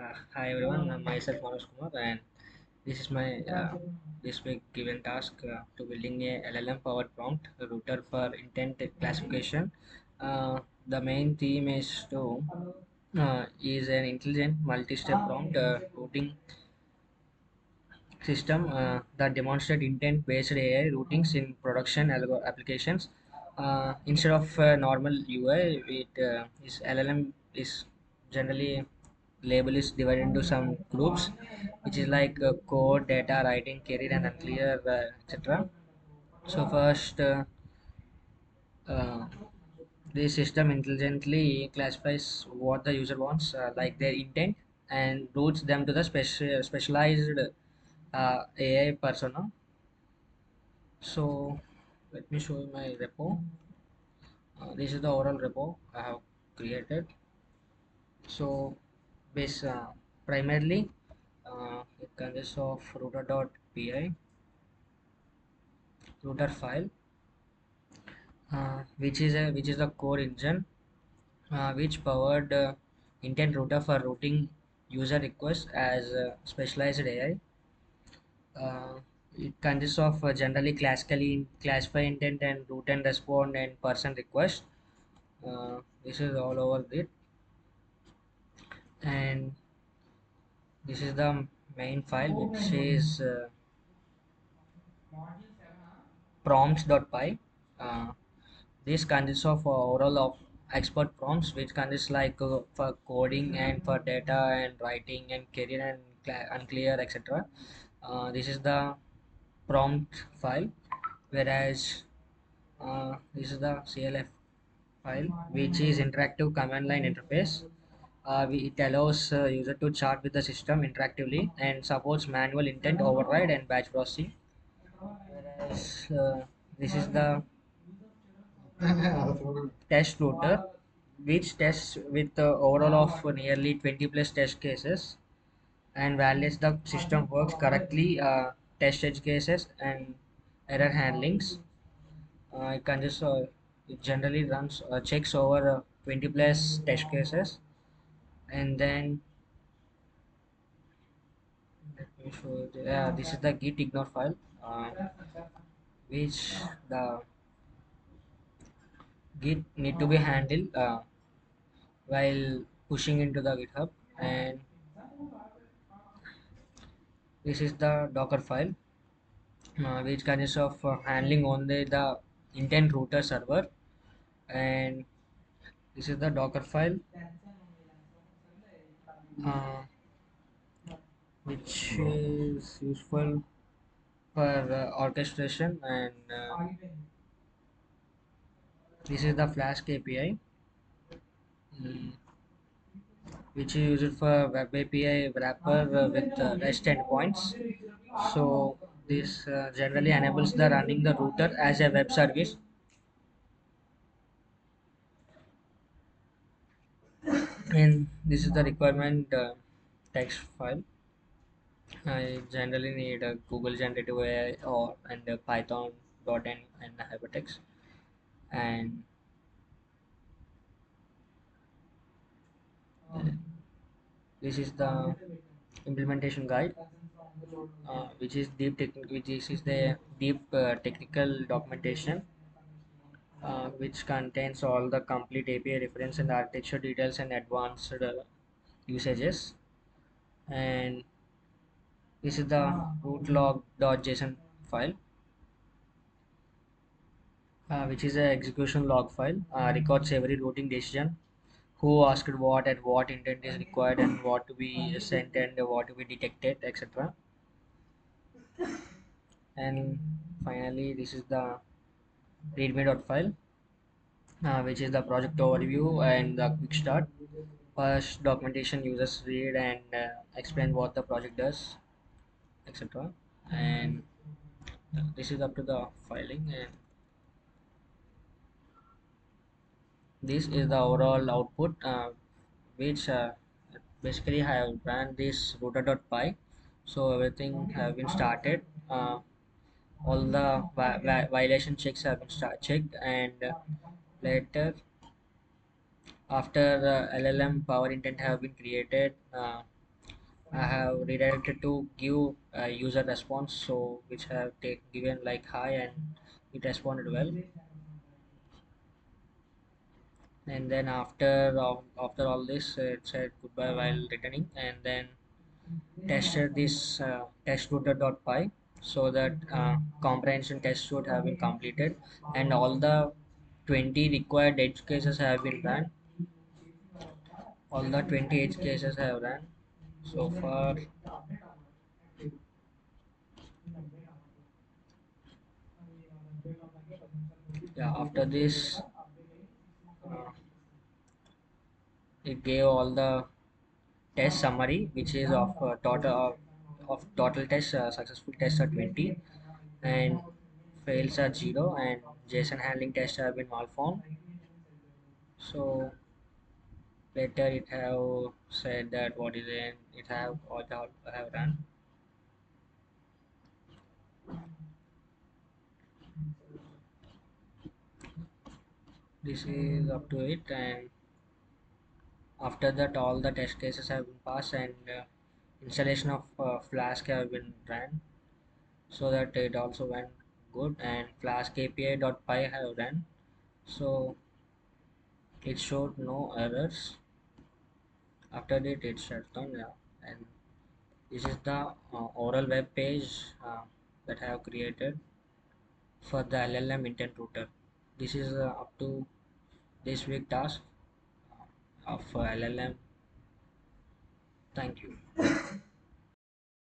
Hi everyone, myself Manoj Kumar, and this is my this week given task to building a LLM powered prompt router for intent classification. The main theme is an intelligent multi-step prompt routing system that demonstrate intent-based AI routings in production applications. Instead of normal UI, is LLM is generally label is divided into some groups, which is like code, data, writing, career, and unclear, etc. So first, uh, the system intelligently classifies what the user wants, like their intent, and routes them to the specialized AI persona. So let me show you my repo. This is the overall repo I have created. So base primarily it consists of router.py router file, which is the core engine which powered intent router for routing user requests as specialized AI. It consists of generally classically classify intent and route and respond and person request. This is all over it, and this is the main file which is prompts.py. Uh, this consists of overall of expert prompts, which consists like for coding and for data and writing and career and unclear, etc. This is the prompt file, whereas this is the CLF file, which is interactive command line interface. It allows user to chat with the system interactively and supports manual intent override and batch processing. Whereas this is the test router, which tests with the overall of nearly 20 plus test cases and validates the system works correctly, test edge cases and error handlings. It generally runs checks over 20 plus test cases, and then let me show you this is the git ignore file, uh, which the git need to be handled while pushing into the github, and this is the docker file, which consists of handling only the intent router server, and this is the docker file, uh, which is useful for orchestration, and this is the flask API, mm, which is used for web API wrapper with REST endpoints. So this generally enables the running the router as a web service, and this is the requirement text file. I generally need a Google generative AI or and a Python .n and a hypertext, and this is the implementation guide, which is the deep technical documentation, which contains all the complete API reference and architecture details and advanced usages. And this is the root log.json file, which is an execution log file, records every routing decision, who asked what and what intent is required and what to be sent and what to be detected, etc. And finally, this is the readme.file, which is the project overview and the quick start. First, documentation users read and explain what the project does, etc. And this is up to the filing, and this is the overall output, which basically have ran this router.py. So everything have been started. All the violation checks have been checked, and later after LLM power intent have been created, I have redirected to give a user response, so which have take given like hi and it responded well. And then after all this, it said goodbye while returning, and then tested this test.py, so that comprehension test should have been completed, and all the 20 required edge cases have been run. All the 20 edge cases have run so far. Yeah, after this, uh, it gave all the test summary, which is of total tests, successful tests are 20, and fails are 0, and JSON handling tests have been malformed. So later it have said that what is it have all have run. This is up to it, and after that all the test cases have been passed, and installation of Flask have been ran, so that it also went good, and Flask API.py have run, so it showed no errors. After that it shut down. Yeah, and this is the oral web page that I have created for the LLM intent router. This is up to this week task of LLM. Thank you.